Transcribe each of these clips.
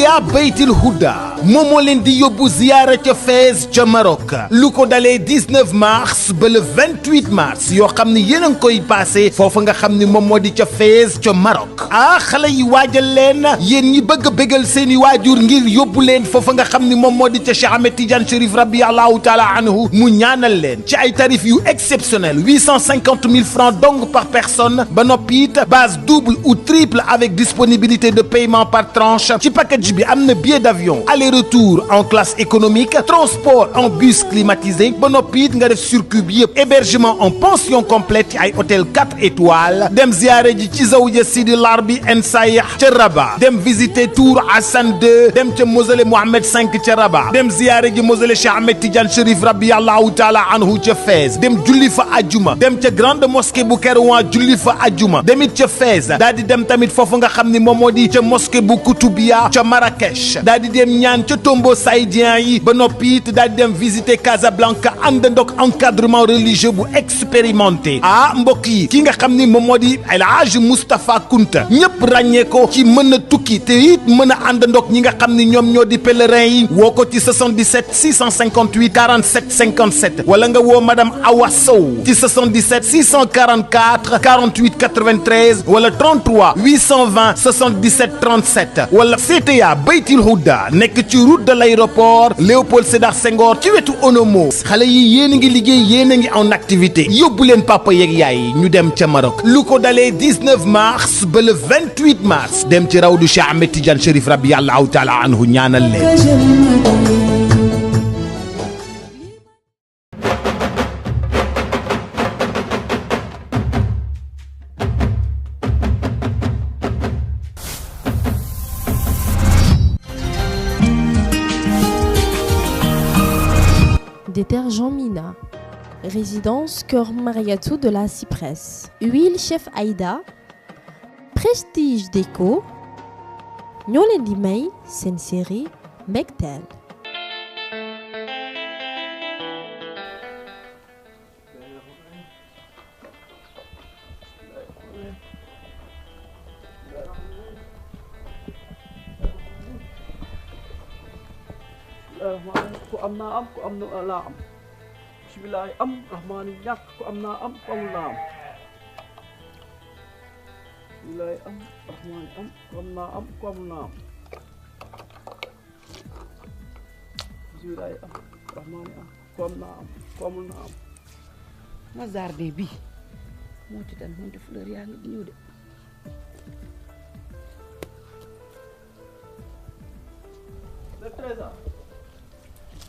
Seteya Baytil Houda moom moo leen di yóbbu ziyaara ca Fès ca Maroc lu ko dalee 19 mars ba le 28 mars yoo xam ne yéen a ngi koy passé foofa nga xam ne moom moo di ca Fès ca Maroc xale yi waajal leen yéen ñi bëgg a bégal seeni waajur ngir yóbbu leen foofa nga xam ne moom moo di ca Cheikh Ahmed Tidiane Chérif radiyallahu taala anhu mu ñaanal leen ci ay tarif yu exceptionnel 850 000 francs donc par personne ba noppi it base double ou triple avec disponibilité de paiement par tranche ci package bi am na billet d'avion aller-retour en classe économique transport en bus climatisé ba noppi it nga def circuit bi yëpp hébergement en pension complète ci ay hôtel 4 étoiles dem ziyaare ji ci Zawiya Sidi Larbi en Sayah ca Rabat dem visiter Tour Hassan II dem ca mausolée Mohammed V ca Rabat dem ziyaare ji mausolée Cheikh Ahmed Tidiane Chérif radiyallahu taala anhu ca Fès dem julli fa ajjuma dem ca grande mosquée bu Kerouan julli fa ajjuma demit ca Fès daal di dem tamit foofu nga xam ni moom moo di ca mosquée bu Koutoubia ca Marrakech daal di dem ñaan ca tombeau saïdien yi ba noppi it daal di dem visiter Casablanca ànd ndoog encadrement religieux bu expérimenté mbokk yi ki nga xam ni moom moo di El Hadj Moustapha Kounta ñëpp ràññee ko ci mën a tukki te it mën a ànd ndoog ñi nga xam ni ñoom ñoo di pèlerin yi woo ko ci 77 658 47 57 wala nga woo madame Awa Sow ci 77 644 48 93 wala 33 820 77 37 wala Seteya Baytil Houda nekk ci route de l'aéroport Léopold Sédar Senghor ci wetu Onomo xale yi yéen a ngi liggéey yéen a ngi en activité yóbbu leen papa yeeg yaay ñu dem ca Maroc lu ko dalee 19 mars ba le 28 mars dem ci rawdu Cheikh Ahmed Tidiane Chérif radiyallahu taala anhu ñaanal leen. Détergent Mina, résidence Kër Mariatou de la Cypresse, huile Chef Aïda, Prestige Déco, ñoo leen di may seen série Mbégteel. ku am naa am ku am naa am bismillahi am rahmaani ñàkk ku am naa am ku amul naa am bismillahi am rahmaani am ku am naa am ku amul naa am bismillahi am rahmaani am ku am naa am ku amul naa am ma jardin bi moo ci dal moonte fleur yaa ngi di ñëw de le trésor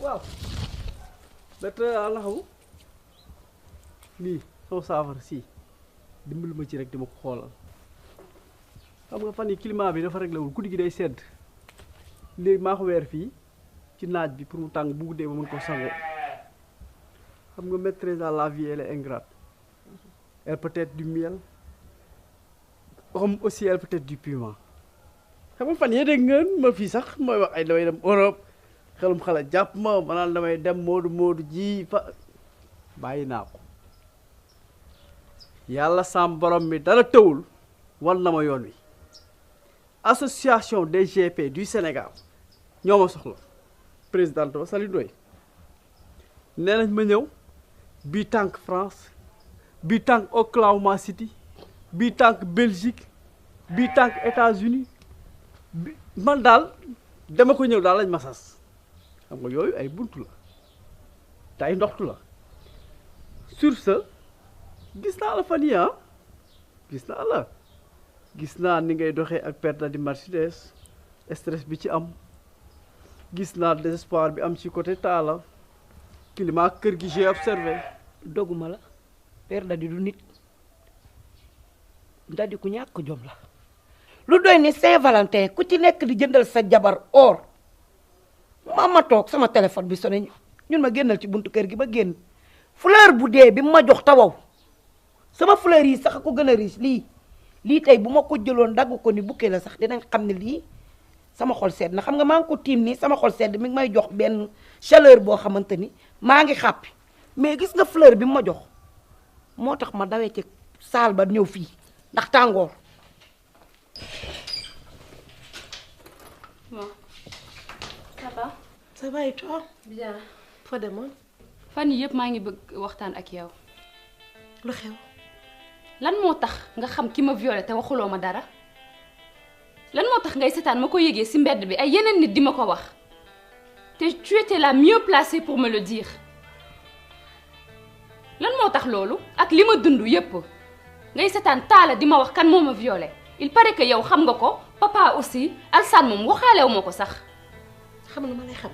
waaw le trésor la xaw lii soo saafara si dimbali ma ci rek dama ko xoolal xam nga fan yi climat bi dafa réglé wul guddi gi day sedd léegi maa ko weer fii ci naaj bi pour mu tàng bu guddee ba mën ko sangoo xam nga maîtresse à la vie elle est ingrate elle peut être du miel comme aussi elle peut être du piment xam nga fan yee dégg ngeen ma fii sax mooy wax ay damay dem Europe xelum xale jàpp ma naan damay dem moodu ji fa bàyyi naa ko yàlla sam borom mi dara tëwul war na ma yoon wi association des GP du Sénégal ñoo ma soxla présidente ba Sali Ndoye nee nañ ma ñëw bii tànk France bii tànk Oklahoma City bii tànk Belgique bii tànk États-Unis man daal dama ko ñëw daal lañ ma sas xam nga yooyu ay buntu la te ay ndoxtu la sur ce gis naa la fan yi gis naa ni ngay doxee ak perte di Mercedes stress bi ci am gis naa désespoir bi am ci côté Talla climat kër gi j'ai observé doguma la père Dadi du nit Dadi ku ñàkk jom la lu doy ni Saint-Valentin ku ci nekk di jëndal sa jabar or ma toog sama téléphone bi sonné ñun ma génnal ci buntu kër gi ba génn fleur bu dee bi ma jox tawaw sama fleur yi sax ko gën a riche lii tey bu ma ko jëloon dagg ko ni bouquet la sax dinañ xam ne lii sama xol sedd na xam nga maa ngi ko tiim nii sama xol sedd mi ngi may jox benn chaleur boo xamante ni maa ngi xàppi mais gis nga fleur bi ma jox moo tax ma dawee ci saal ba ñëw fii ndax tàngoor Bon. Ça va? Ça va et toi? Bien. Foo demoon? fan yii yëpp maa ngi bëgg waxtaan ak yow. lu xew? lan moo tax nga xam ki ma violé te waxuloo ma dara? lan moo tax ngay seetaan ma ko yëgee ci mbedd bi ay yeneen nit di ma ko wax te tu étais la mieux placée pour me le dire. lan moo tax loolu ak li ma dund yépp ngay seetaan taala di ma wax kan moo ma violé il paraît que yow xam nga ko papa aussi Alsane moom waxaalewu ma ko sax. xam nga ma lay xam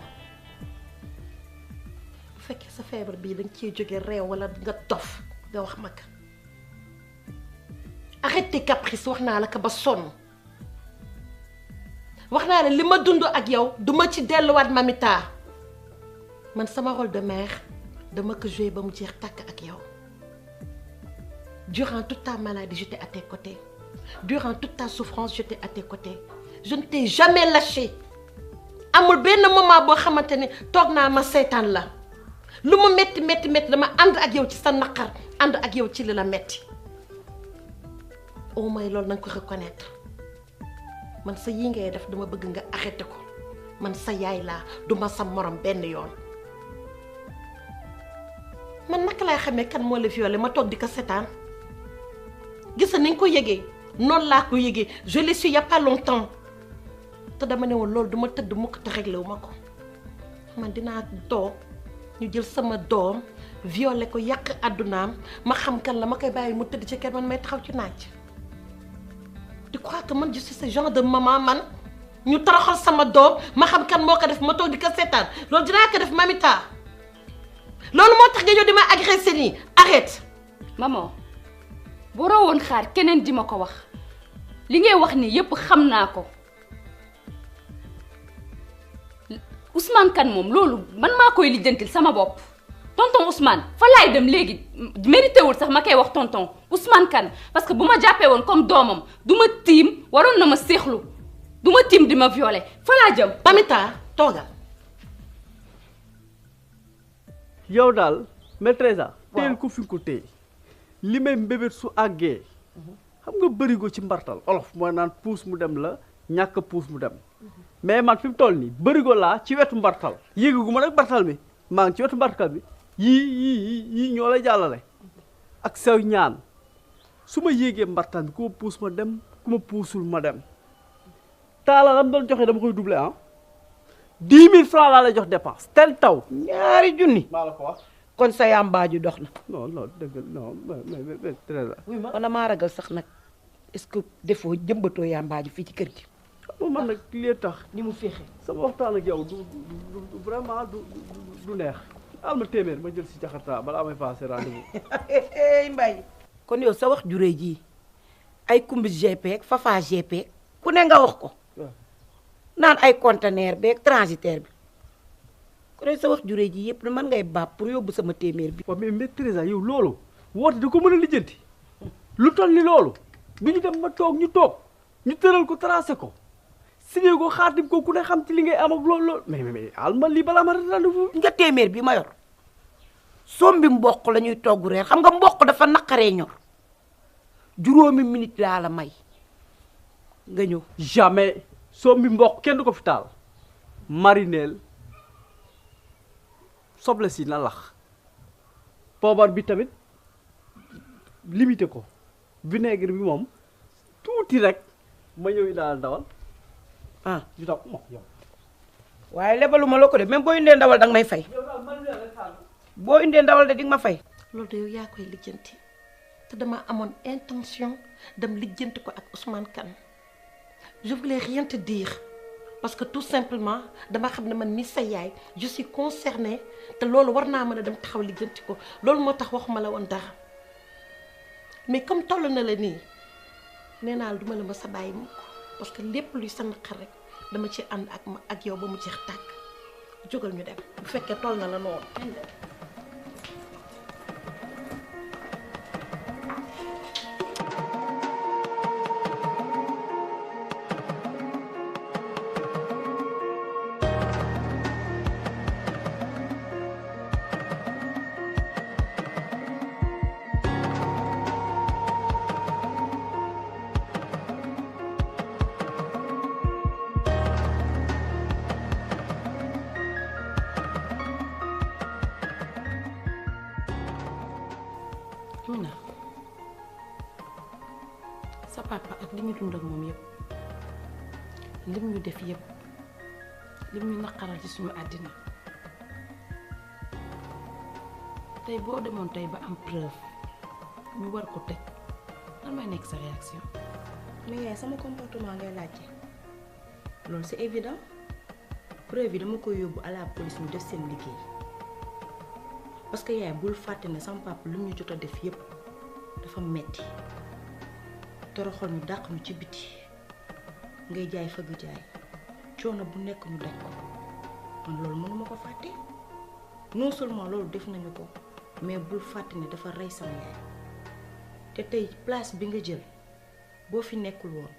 bu fekkee sa feebar bii danga ciy jóge réew wala nga dof nga wax mag arrête tes caprices wax naa la ko ba sonn wax naa la li ma dund ak yow duma ci delluwaat mamita man sama rôle de mère dama ko joué ba mu jeex tàkk ak yow durant toute ta maladie j'étais à tes côtés durant toute ta souffrance j'étais à tes côtés je ne t'ai jamais lâché amul benn moment boo xamante ne toog naa ma seetaan la lu mu metti metti metti dama ànd ak yow ci sa naqar ànd ak yow ci li la metti au moins loolu nañ ko reconnaître man sa yi ngay def dama bëgg nga arrêté ko man sa yaay laa duma sa morom benn yoon man naka laay xamee kan moo la violé ma toog di ko seetaan gis ni nga ko yëgee noonu laa ko yëgee je l'ai su il y a pas longtemps te dama ne woon loolu duma tëdd mukk te réglé wu ma ko man dinaa toog ñu jël sama doom violé ko yàq àddunaam ma xam kan la ma koy bàyyi mu tëdd ci kër man may taxaw ci naaj. tu crois que man je suis ce genre de maman man ñu toroxal sama doom ma xam kan moo ko def ma toog di ko seetaan loolu dinaa ko def mamita loolu moo tax nga ñëw di ma agressé nii arrête. maman boo woon xaar keneen di ma ko wax li ngay wax nii yépp xam naa ko Ousmane Kane moom loolu man maa koy lijjantil sama bopp tonton Ousmane fa laay dem léegi mérité wul sax ma koy wax tonton Ousmane Kane parce que bu ma jàppee woon comme doomam du ma tiim waroon na ma séexlu du ma tiim di ma violé fa laa jëm. mamita toogal. yow daal maîtresse teel ko fi ko téye li may mbébét su àggee xam nga bërigo ci mbartal olof mooy naan puus mu dem la ñàkk puus mu dem mais man fi mu toll nii bërigo laa ci wetu mbartal yéegagu ma nag mbartal mi maa ngi ci wetu mbartal bi yii ñoo lay jàllale ak saw ñaan su ma yéegee mbartal bi ku ma puus ma dem ku ma puusul ma dem taala lam doon joxe dama koy doubler 10 000 francs laa lay jox dépense tel taw. ñaari junni. maa la ko wax. kon sa yàmbaaju dox na. non dëgg non mais très bien. man damaa ragal sax nag est-ce que defoo jëmbatoo yàmbaaju fii ci kër gi. man nag li tax. ni mu féexee. sama waxtaan ak yow du vraiment du neex. al ma téeméer ma jël si jakarta balaa may passé rendez-vous. Mbaye. kon yow sa wax juree ji ay kumbis GP ak Fafa GP ku ne nga wax ko. naan ay conteneur beeg transitaire bi ku ne sa wax juree ji yëpp man ngay baab pour yóbbu sama téeméer bi. waaw mais maîtresse yow loolu woote da ko mën a lijjanti lu toll ni loolu du ñu dem ma toog ñu tëral ko tracé ko signé ko xaatim ko ku ne xam ci li ngay am ak loolu mais alma lii balaa ma rendez-vous. nga téeméer bi ma yor sombi mboq la ñuy togg reer xam nga mboq dafa naqaree ñor juróomi minute laa la may nga ñëw. jamais. sombi mboq kenn du ko fi taal marineel soble si na lax poobar bi tamit limité ko vinaigre bi moom tuuti rek ma ñëw daal ndawal ñu taw yow waaye lebaluma la ko de même boo indee ndawal danga may fay boo indee ndawal de dinga ma fay loolu de yow yaa koy lijjanti te dama amoon intention dem lijjanti ko ak Ousmane Kane. Je voulais rien te dire parce que tout simplement dama xam ne man mi sa yaay je suis concernée te loolu war naa mën a dem taxaw lijjanti ko loolu moo tax waxuma la woon dara mais comme toll na la nii nee naa la duma la ma sa bàyyi mukk parce que lépp luy sa naqar rek dama ci ànd ak yow ba mu jeex tàkk jógal ñu dem bu fekkee toll na la noonu. papa ak li ñu dund ak moom yëpp lim ñu def yëpp lim ñu naqaral ci suñu àddina tey boo demoon tey ba am preuve ñu war ko tëj lan may nekk sa réaction. mais yaay sama comportement ngay laajte loolu c'est évident preuve yi dama koy yóbbu à la police ñu def seen liggéey parce que yaay bul fàtte ne sama papa lu ñu jot a def yépp dafa metti toroxal ñu dàq ñu ci biti ngay jaay fëgg jaay coono bu nekk ñu daj ko man loolu mënuma ko fàtte non seulement loolu def nañu ko mais bul fàtte ne dafa rey sama yaay te tey place bi nga jël boo fi nekkul woon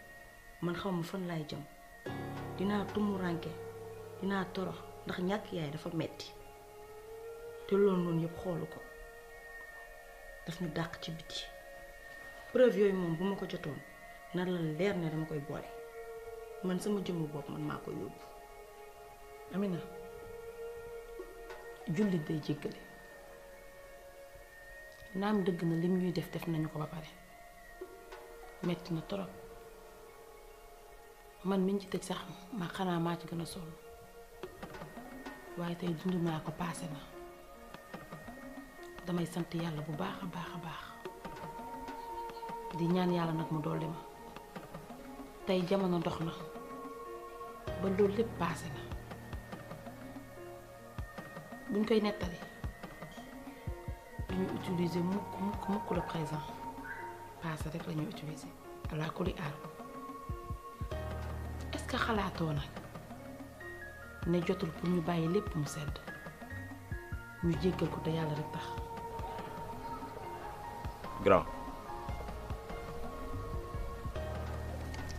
man xaw ma fan laay jëm dinaa tumuranke dinaa torox ndax ñàkk yaay dafa metti te loolu noonu yëpp xoolu ko daf ñu dàq ci biti preuve yooyu moom bu ma ko jotoon nar la leer ne dama koy boole man sama jëmmu bopp man maa ko yóbbu. Amina jullit day jéggale naam dëgg na lim ñuy def nañu ko ba pare metti na torop man miñ ci tëj sax ma xanaa maa ci gën a sonn waaye tey dund naa ko paase na damay sant yàlla bu baax a baax a baax di ñaan yàlla nag mu dolli ma tey jamono dox na ba loolu lépp paase na buñ koy nettali duñu utiliser mukk le présent passé rek la ñuy utiliser ala kulli aal est-ce que xalaatoo nag ne jotul pour ñu bàyyi lépp mu sedd ñu jéggal ko te yàlla rek tax. grand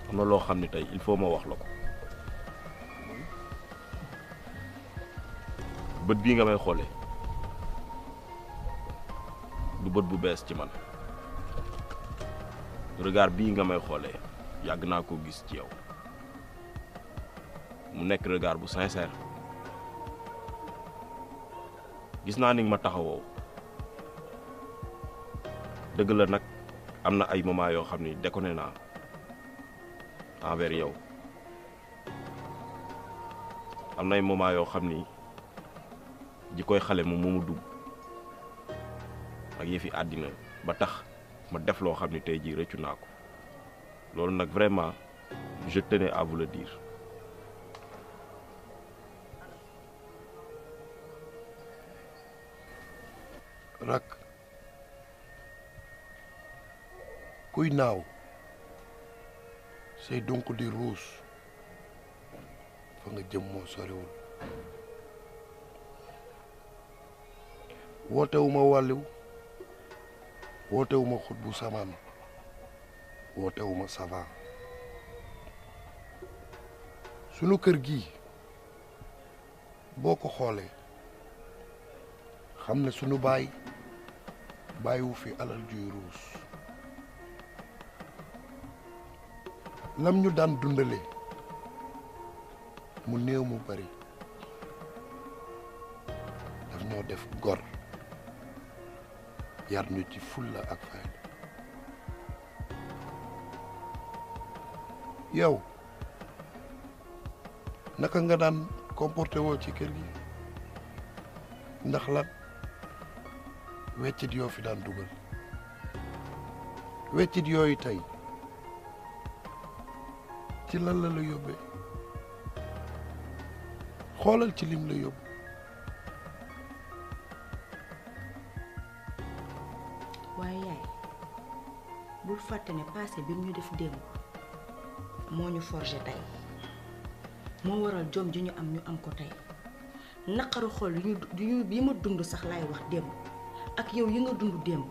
am na loo xam ne tey il faut ma wax la ko bët bii nga may xoolee du bët bu bees ci man regard bii nga may xoolee yàgg naa ko gis ci yow mu nekk regard bu sincère gis naa ni nga ma taxawoo dëgg la nag am na ay moment yoo xam ni déconné naa envers yow am na ay moment yoo xam ni ji koy xale moom moomu dugg ak yëfi àddina ba tax ma def loo xam ni tey jii rëccu naa ko loolu nag vraiment je tenais à vous le dire. rak kuy naaw say donc di ruus fa nga jëm moo soriwul wootewuma wàlliw wootewuma xut bu samaan wootewuma savant sunu kër gi boo ko xoolee xam ne sunu baay bàyyiwu fi alal juy ruus lam ñu daan dundale mu néew mu bari daf ñoo def gor yar ñu ci fulla ak fayda yow naka nga daan comporté woo ci kër gi ndax lan weccit yoo fi daan dugal weccit yooyu tey ci lan la la yóbbee xoolal ci lim la yóbbu waaye yaay bul fàtte ne passé bi ñu def démb moo ñu forgé tey moo waral jom ji ñu am ko tey naqaru xol yi ma dund sax laay wax démb ak yow yi nga dund démb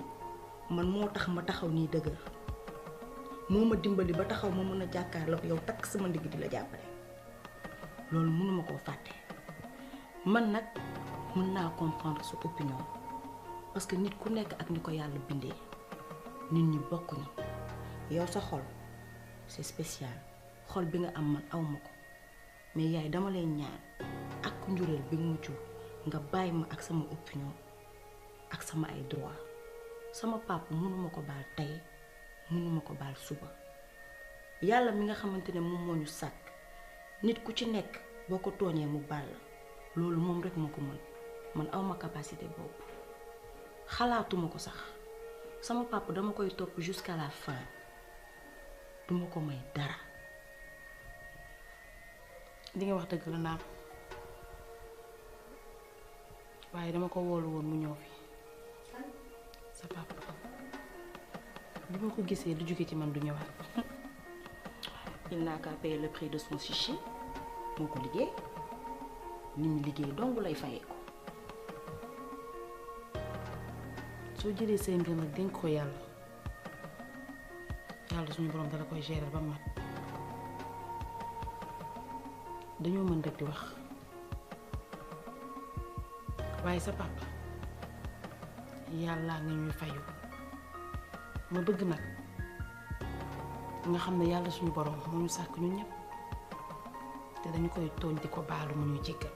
man moo tax ma taxaw nii dëgër moo ma dimbali ba taxaw ma mën a jàkkaarloog yow takk sama ndigg di la jàppale loolu mënuma koo fàtte man nag mën naa comprendre sa opinion parce que nit ku nekk ak ni ko yàlla bindee nit ñi bokkuñu yow sa xol c'est spécial xol bi nga am man awma ko mais yaay dama lay ñaan ak njureel bi mu jur nga bàyyi ma ak sama opinion ak sama ay droit sama papa mënuma ko baal tey mënuma ko baal suba yàlla mi nga xamante ne moom moo ñu sàkk nit ku ci nekk boo ko tooñee mu baal la loolu moom rek moo ko mën man awma capacité boobu xalaatuma ko sax sama papa dama koy topp jusqu'à la fin duma ko may dara. li nga wax dëgg la naam waaye dama ko woolu woon mu ñëw fi sa papa bi ma ko gisee du jóge ci man du ñëwaat. il n'a qu'à payer le prix de son chichi moo ko liggéey ni mu liggéey dong lay fayee ko. soo jëlee say mbir nag dénk ko yàlla suñu borom dala koy gérer ba mat dañoo mën rek di wax waaye sa papa yàlla nga ñuy fayu ma bëgg nag nga xam ne yàlla suñu borom moo ñu sàkk ñun ñëpp te dañu koy tooñ di ko baalu mu ñuy jéggal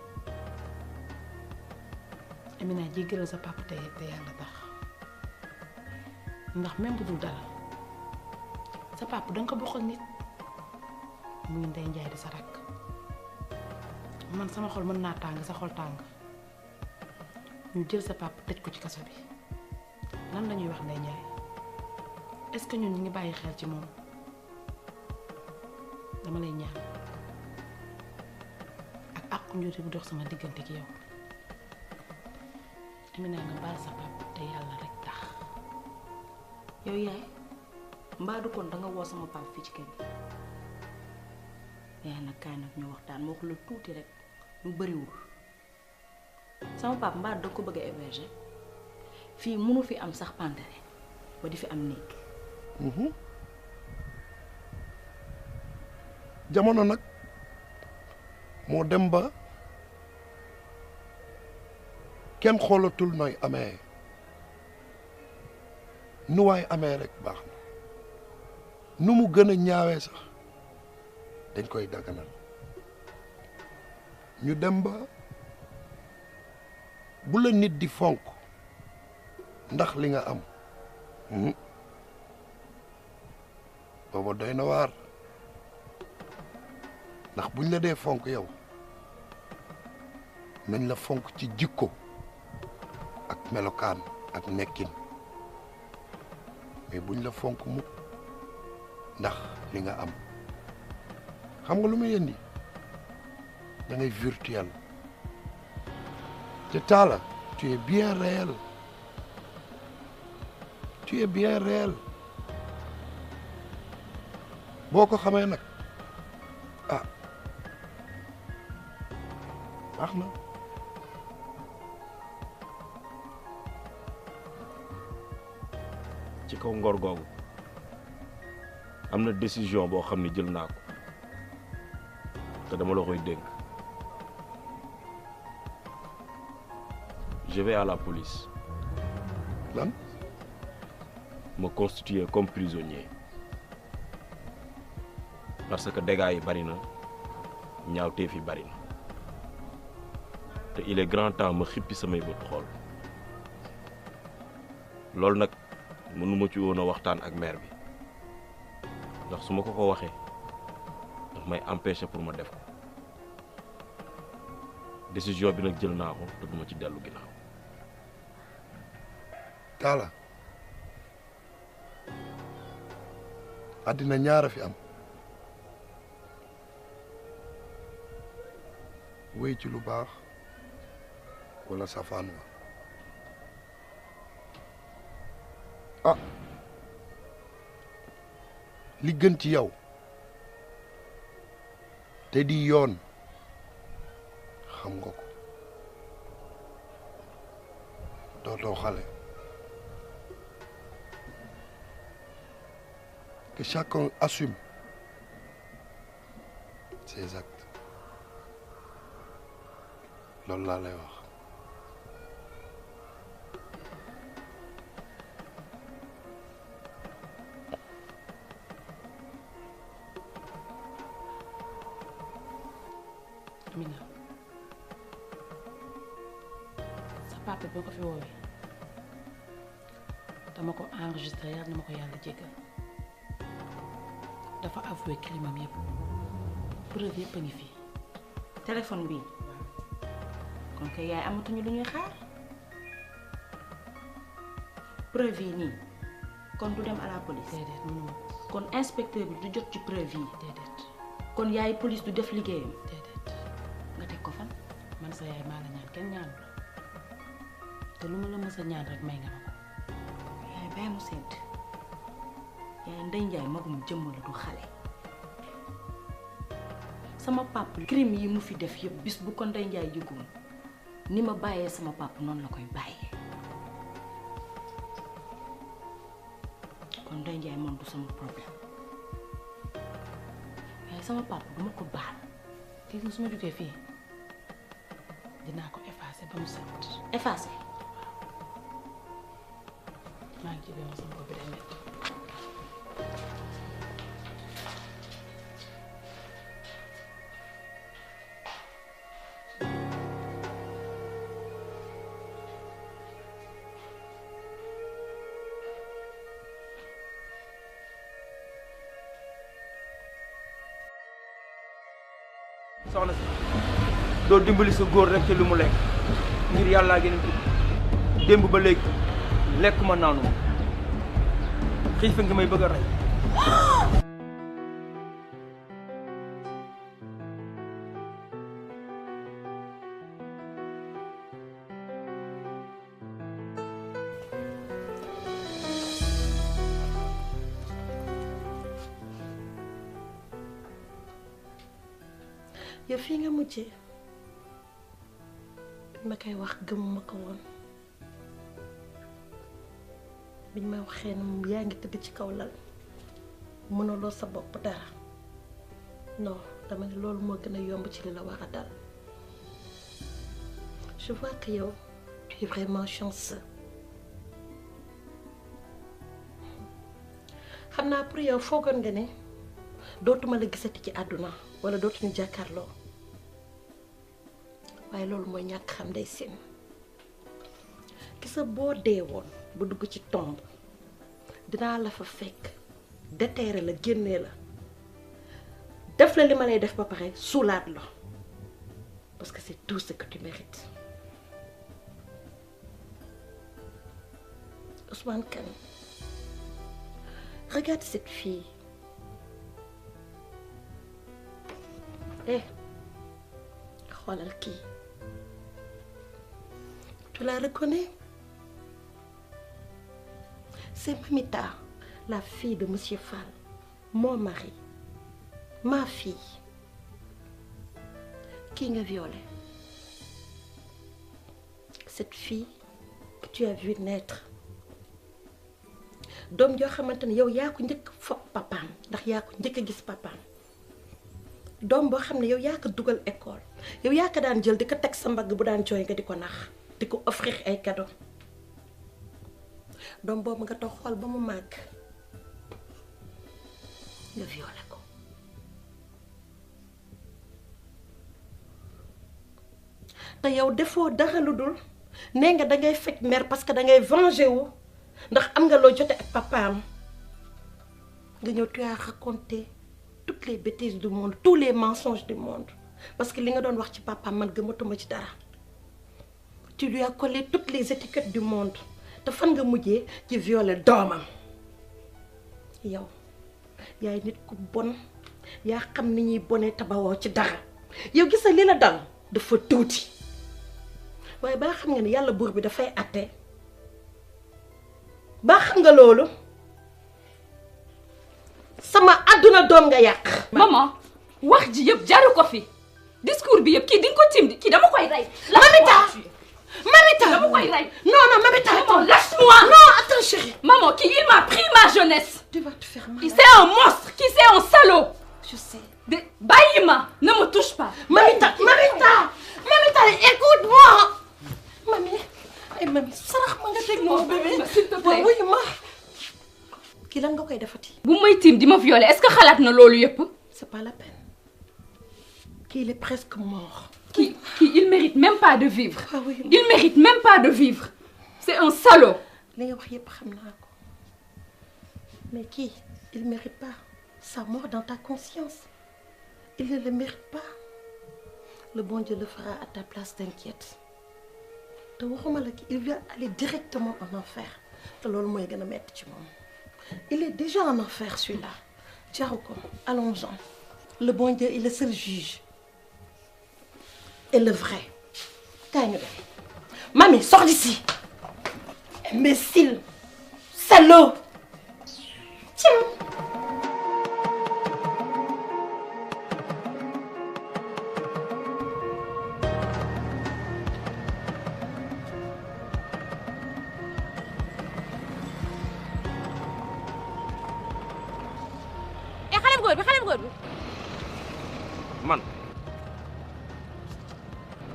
Amina jéggalal sa papa te yàlla tax ndax même bu dul dara sa papa danga ko bokk ak nit muy Ndey Njaay di sa rakk man sama xol mën naa tàng sa xol tàng ñu jël sa papa tëj ko ci kaso bi lan lañuy wax Ndey Njaay est-ce que ñun ñi ngi bàyyi xel ci moom dama lay ñaan ak àqu njuuti bu dox sama diggante ci yow Amina nga baal sa papa te yàlla rek tax. yow yaay mbaa du kon danga woo sama papa fii ci kër gi yaay nag kaay nag ñu waxtaan moo ko la tuuti rek lu bariwul sama papa mbaa danga ko bëgg a héberger fii mënu fi am sax pantere ba di fi am néeg. jamono nag moo dem ba kenn xoolatul nooy amee nu waay amee rek baax na nu mu gën a ñaawee sax dañ koy daganal ñu dem ba bu la nit di fonk ndax li nga am booba doy na waar ndax buñ la dee fonk yow nañ la fonk ci jikko ak melokaan ak nekkin mais buñ la fonk mukk ndax li nga am xam nga lu muy indi da ngay virtuel te Talla tu es bien réel tu es bien réel boo ko xamee nag ah baax na ci kaw ngor googu am na décision boo xam ne jël naa ko te dama la koy dénk je vais à la police lan me constituer comme prisonnier parce que dégâts yi bari na ñaawteef yi bari na te il est grand temps ma xippi samay bët xool loolu nag mënuma ci woon a waxtaan ak maire bi ndax su ma ko waxee daf may empêcher pour ma def ko décision bi nag jël naa ko te duma ci dellu ginnaaw. Talla àddina ñaara fi am wéy ci lu baax wala safaan wa ah li gën ci yow te di yoon xam nga ko dootoo xale que chacun assume ses actes loolu laa lay wax Amina sa papa boo ko fi woowee dama ko enregistré yàlla na ma ko yàlla jéggal dafa avoué crime am yëpp preuve yëpp a ngi fii. téléphone bi kon kay yaay amatuñu lu ñuy xaar preuve yi nii kon du dem à la police. déedéet mënuma ko. kon inspecteur bi du jot ci preuve yi. déedéet kon yaay police du def liggéeyam. déedéet. nga teg ko fan. man sa yaay maa la ñaan kenn ñaanu la te lu ma la mës a ñaan rek may nga ma ko. yaay bàyyi mu sedd yaay Ndeye Ndiaye magum jëmm la du xale. sama papa crime yi mu fi def yëpp bis bu ko Ndeye Ndiaye yëgoon ni ma bàyyee sama papa noonu la koy bàyyee kon Ndeye Ndiaye moom du sama problème waaye sama papa duma ko baal. gis nga su ma jógee fii dinaa ko effacer ba mu set. effacé. maa ngi ci biir sama bopp bi day métti. soxna si doo dimbali sa góor rek ci lu mu lekk ngir yàllaa gën a démb ba léegi lekkuma naanu ma xiif nga may bëgg a rey. yow fii nga mujjee biñ ma koy wax gëmuma ko woon biñ ma waxee ne moom yaa ngi tëdd ci kaw lal mënuloo sa bopp dara non dama ne loolu moo gën a yomb ci li la war a dal je vois que yow tu es vraiment chanceux xam naa pour yow foogoon nga ne dootuma la gisati ci àdduna wala dootuñu jàkkaarloo waaye loolu mooy ñàkk xam day seen gisa boo dee woon bu dugg ci tomb dinaa la fa fekk déterré la génnee la def la li ma lay def ba pare suulaat la parce que c'est tout ce que tu mérites. Ousmane Kane, regarde cette fille. Xoolal kii. Tu la reconnais? C'est Mamita, la fille de Monsieur Fall, mon mari, ma fille. Qui nga violé? Cette fille que tu as vue naître. Doom joo xamante ne yow yaa ko njëkk foog papaam ndax yaa ko njëkk a gis papaam. Doom boo xam ne yow yaa ko dugal école yow yaa ko daan jël di ko teg sa mbagg bu daan jooy nga di ko nax di ko offrir ay cadeau. Doom boobu nga toog xool ba mu màgg nga violé ko. te yow defoo dara lu dul nee nga dangay fekk mer parce que dangay venger wu ndax am nga loo jote ak papaam nga ñëw tu as raconté toutes les bêtises du monde tous les mensonges du monde parce que li nga doon wax ci papaam man gëmatuma ci dara. Tu lui as collé toutes les étiquettes du monde te fan nga mujjee ci violer doomam. yow yaay nit ku bon yaa xam ni ñuy bonee tabawoo ci dara yow gis li la dal dafa tuuti waaye baa xam nga ne yàlla buur bi dafay àtte baa xam nga loolu sama àdduna doom nga yàq. maman wax ji yëpp jaru ko fi discours bi yëpp kii di nga ko tim kii dama koy rey. Mamita dama koy rey. non Mamita maman lâche-moi. non attends chérie. Maman qui il m'a pris ma jeunesse. Tu vas te faire mal. C'est un monstre qui c'est un salaud. Je sais. Bàyyi ma, ne me touche pas. Mamita, écoute-moi. Mami, sarax ma nga teg moom bébé. S'il te plaît. Oui, ma. Kii lan nga koy defati. Bu may tiim di ma violer, est-ce que xalaat na loolu yëpp? C'est pas la peine. Kii il est presque mort. Qui il mérite même pas de vivre. Ah oui. Il mérite même pas de vivre. C'est un salaud. Li nga wax yëpp xam naa ko mais kii il mérite pas ça mord dans ta conscience. Il ne le mérite pas. Le bon Dieu le fera à ta place, t'inquiète. te waxuma la ki il vient aller directement en enfer te loolu mooy gën a metti ci moom. Il est déjà en enfer celui-là. jaru ko allons-en. Le bon Dieu est le seul juge. Et le vrai. kaay ñu dem. Mami sors d'ici. Imbécile. Salaud. Tiens.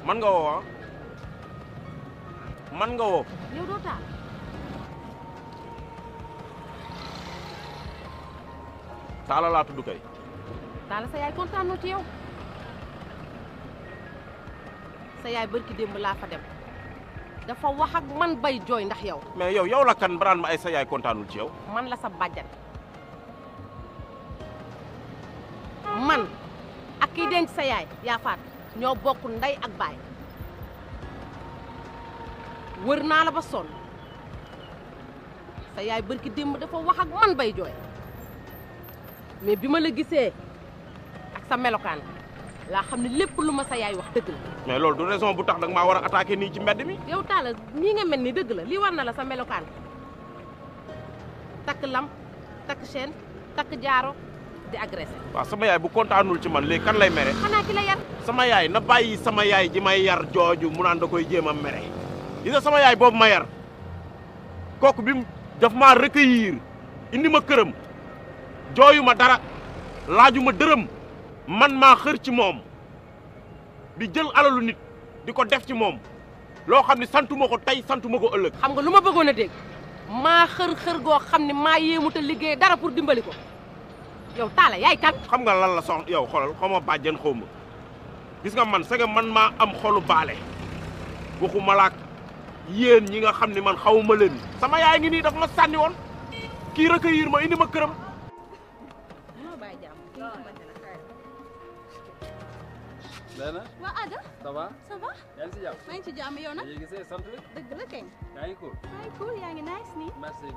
man nga woo ah man nga woo. yow doo taal. Taala laa tudd kay. Taala sa yaay kontaanoo ci yow sa yaay barki démb laa fa dem dafa wax ak man bay jooy ndax yow. mais yow la kan baraan ma ay sa yaay kontaanul ci yow. man la sa bàjjan man ak kiy denc sa yaay yaa faat ñoo bokk ndey ak baay wër naa la ba sonn sa yaay barki démb dafa wax ak man bay jooy mais bi ma la gisee ak sa melokaan laa xam ne lépp lu ma sa yaay wax dëgg la. mais loolu du raison bu tax nag maa war a attaquer nii ci mbedd mi. yow Talla nii nga mel ni dëgg la lii war na la sa melokaan takk lam takk chaîne takk jaaro di agressé. waaw sama yaay bu kontaanul ci man léegi kan lay mere. xanaa ki la yar. sama yaay na bàyyi sama yaay ji may yar jooju mu naan da koy jéem a mere. gis nga sama yaay boobu ma yar kooku bi daf maa recueillir indi ma këram jooyu ma dara laaju ma dërëm man maa xër ci moom di jël alalu nit di ko def ci moom loo xam ne santuma ko tey santuma ko ëllëg. xam nga lu ma bëggoon a dégg maa xër goo xam ne maa yéemu te liggéey dara pour dimbali ko. yow Talla yaay kan. xam nga lan la soxna yow xoolal xaw ma bàjjen xaw ma gis nga man sega man maa am xolu baale waxuma laak yéen ñi nga xam ne man xawuma leen sama yaay ngi nii daf ma sànni woon kii recueillir ma indi ma këram. Lena. waa Ada. ça va. ça va. yaa ngi si jàmm. maa ngi ci jàmm yow nag. yaa ngi gisee sant bi. dëgg la kañ. yaa ngi cool. yaa ngi cool yaa ngi nice nii. merci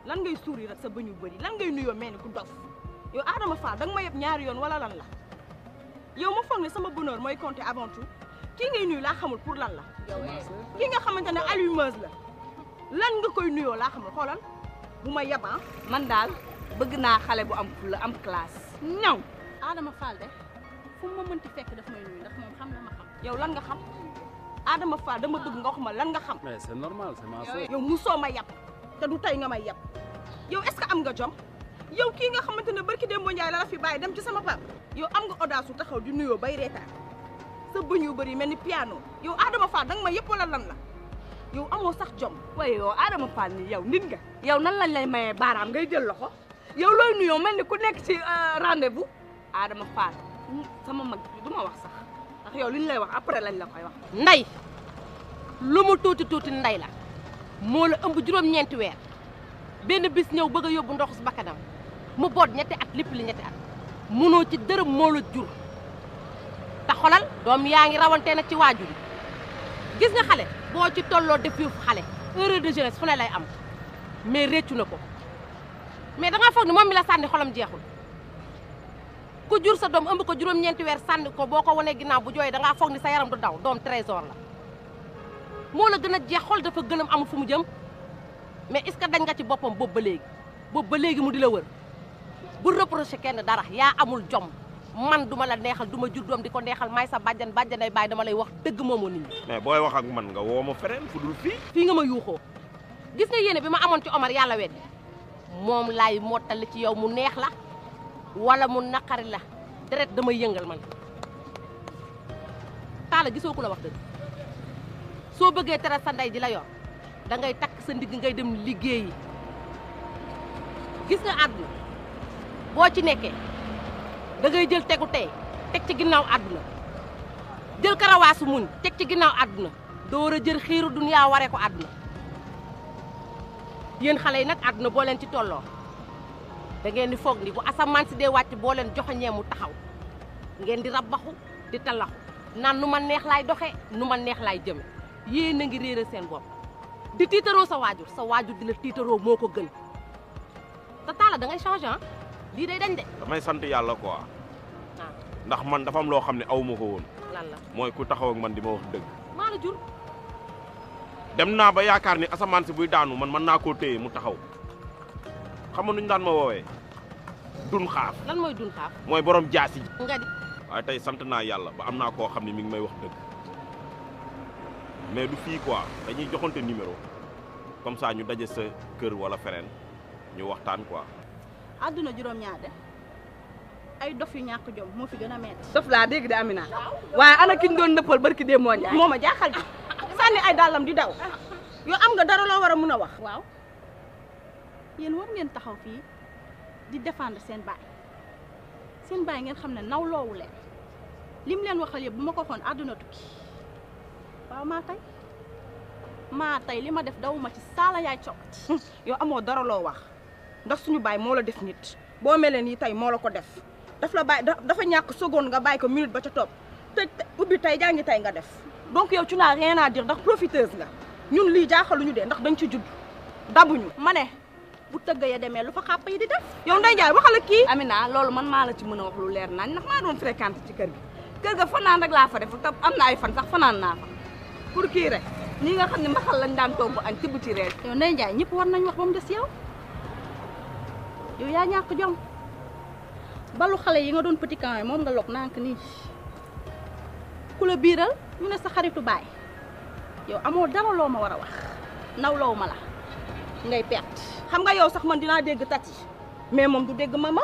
lan ngay sourire ak sa bëñu bëri lan ngay nuyoo mel ni ku dof yow Adama Fall danga ma yeb ñaari yoon wala lan la yow ma foog ne sama bonheur mooy compter avant tout kii ngay nuyu laa xamul pour lan la. kii nga xamante ne allumeuse la lan nga koy nuyoo laa xamul xoolal bu ma yebaa man daal bëgg naa xale bu am fulla am classe ñaw. Adama Fall de fu ma mënti fekk daf may nuyu ndax moom xam na ma xam. yow lan nga xam Adama Fall dama bëgg nga wax ma lan nga xam. mais c'est normal c'est ma sœur. yow musoo ma yab te du tey nga may yab yow est-ce que am nga jom yow kii nga xamante ne barki Demba Ndiaye la la fi bàyyi dem ci sama pap yow am nga audace su taxaw di nuyoo bay reetaan sa bëñ yu bëri mel ni piano yow Adama Fall danga ma yëpp wala lan la yow amoo sax jom. waaye yow Adama Fall ni yow nit nga yow nan lañ lay mayee baaraam ngay jël loxo yow looy nuyoo mel ni ku nekk ci rendez-vous Adama Fall sama mag du ma wax sax ndax yow li ñu lay wax après lañ la koy wax. Ndey lu mu tuuti tuuti ndey la moo la ëmb juróom-ñeenti weer benn bis ñëw bëgg a yóbbu ndox su bakkanam mu boot ñetti at lépp li ñetti at munoo ci dërëm moo la jur te xolal doom yaa ngi rawantee nag ci waajur yi gis nga xale boo ci tolloo def yëfu xale erreur de jeunesse fu ne lay am mais réccu na ko mais dangaa foog ni moom mi la sànni xolam jeexul ku jur sa doom ëmb ko juróom-ñeenti weer sànni ko boo ko wanee ginnaaw bu jooyee dangaa foog ni sa yaram du daw doom trésor la moo la gën a jeex xol dafa gën a amul fu mu jëm mais est-ce que dañ nga ci boppam boobu ba léegi mu di la wër bu reproché kenn dara yaa amul jom man duma la neexal duma jur doom di ko neexal may sa bàjjanay bàyyi dama lay wax dëgg moomoo nit ñi. mais booy wax ak man nga woo ma feneen fu dul fii nga ma yuuxoo gis nga yéene bi ma amoon ci Omar yàlla weddi moom laay mottali ci yow mu neex la wala mu naqari la deret damay yëngal man Talla gisoo ku la wax dëgg soo bëggee tere sa ndey di la yor da ngay takk sa ndigg ngay dem liggéeyi gis nga àdduna boo ci nekkee da ngay jël tegu tey teg ci ginnaaw àdduna jël karawaasu muñ teg ci ginnaaw àdduna door a jël xiiru duniyaa waree ko àdduna yéen xale yi nag àdduna boo leen ci tolloo da ngeen di foog ni bu asamaan si dee wàcc boo leen joxoñee mu taxaw ngeen di rabaxu di talaxu naan nu ma neex laay doxee nu ma neex laay jëme yéen a ngi réere seen bopp di tiitaroo sa waajur di la tiitaroo moo ko gën te Talla da ngay changé ah lii day dañ de. damay sant yàlla quoi ndax man dafa am loo xam ne aw ma ko woon. lan la mooy ku taxaw ak man di ma wax dëgg. maa la jur. dem naa ba yaakaar ni asamaan si buy daanu man mën naa koo téye mu taxaw xam nga nu ñu daan ma woowee dun xaaf. lan mooy dun xaaf. mooy borom jaasi ji. nga di. waaye tey sant naa yàlla ba am naa koo xam ne mi ngi may wax dëgg mais du fii quoi dañuy joxante numéro comme ça ñu daje sa kër wala feneen ñu waxtaan quoi. àdduna juróom-ñaar de ay dof yu ñàkk jom moo fi gën a metti. dof laa dégg de Amina waaye ana ki ñu doon nëppal barki dee moo Njaay moo ma jaaxal bi sànni ay dàllam di daw yow am nga dara loo war a mun a wax. waaw yéen war ngeen taxaw fii di défendre seen baay ngeen xam ne naw loowu leen lim leen waxal yëpp bu ma ko xoon àdduna tukki waaw maa tey li ma def dawuma ci saala yaay coppati. yow amoo dara loo wax ndax suñu baay moo la def nit boo melee nii tey moo la ko def daf la bàyyi dafa ñàkk seconde nga bàyyi ko minute ba ca topp te ubbi tey jàngi tey nga def donc yow tu n'as rien à dire ndax profiteuse nga ñun lii jaaxaluñu de ndax dañ ci judd dabuñu. ma ne bu tëgg ya demee lu fa xàpp yi di def. yow Ndeye Ndiaye waxal ak kii. Amina loolu man maa la ci mën a wax lu leer nañ ndax maa doon fréquenté ci kër ga fanaan rek laa fa def te am na ay fan sax fanaan naa fa pour kii rek nii nga xam ne mbaxal lañ daan togg añ tibb ci reer. yow Ndeye Ndiaye ñëpp war nañ wax ba mu des yow yaa ñàkk jom balu xale yi nga doon petit camp yi moom nga log nànk nii ku la biiral ñu ne sa xaritu baay yow amoo dara loo ma war a wax naw loo ma la ngay perte. xam nga yow sax man dinaa dégg tati mais moom du dégg maman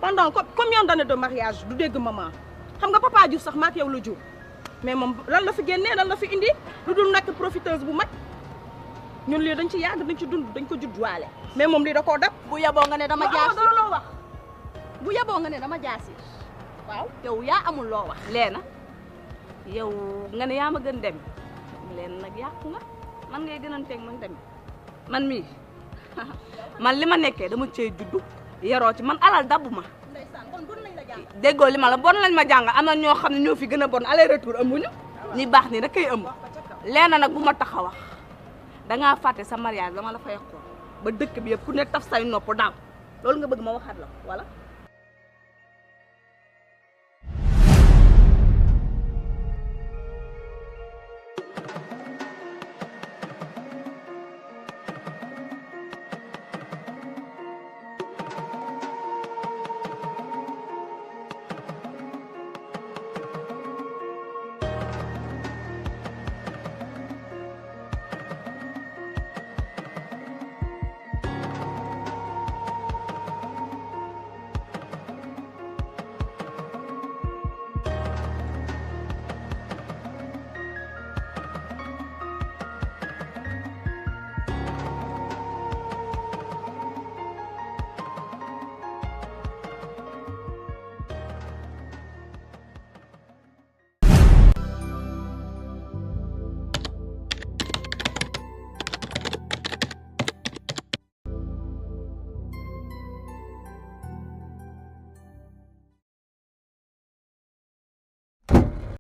pendant combien d'années de mariage du dégg maman xam nga papa jur sax maak yow la jur mais moom lan la fi génnee lan la fi indi lu dul nekk profiteuse bu mag ñun lii dañ ci yàgg dañ ci dund dañ ko juddwaale mais moom lii da koo dab. bu yaboo nga ne dama jaasi dara loo wax bu yaboo nga ne dama jaasi waaw yow yaa amul loo wax. leena yow nga ne yaa ma gën dem leen nag yàqu nga man ngay gënanteeg man dem man mii man li ma nekkee dama cee juddu yaroo ci man alal dabbu ma déggoo li ma la bon lañ ma jàng am na ñoo xam ne ñoo fi gën a bon aller retour ëmbuñu ñi baax ni rek kay ëmb leena nag bu ma tax a wax dangaa fàtte sa mariage dama la fa yokkoon ba dëkk bi yëpp ku ne taf say nopp daaw loolu nga bëgg ma waxaat la wala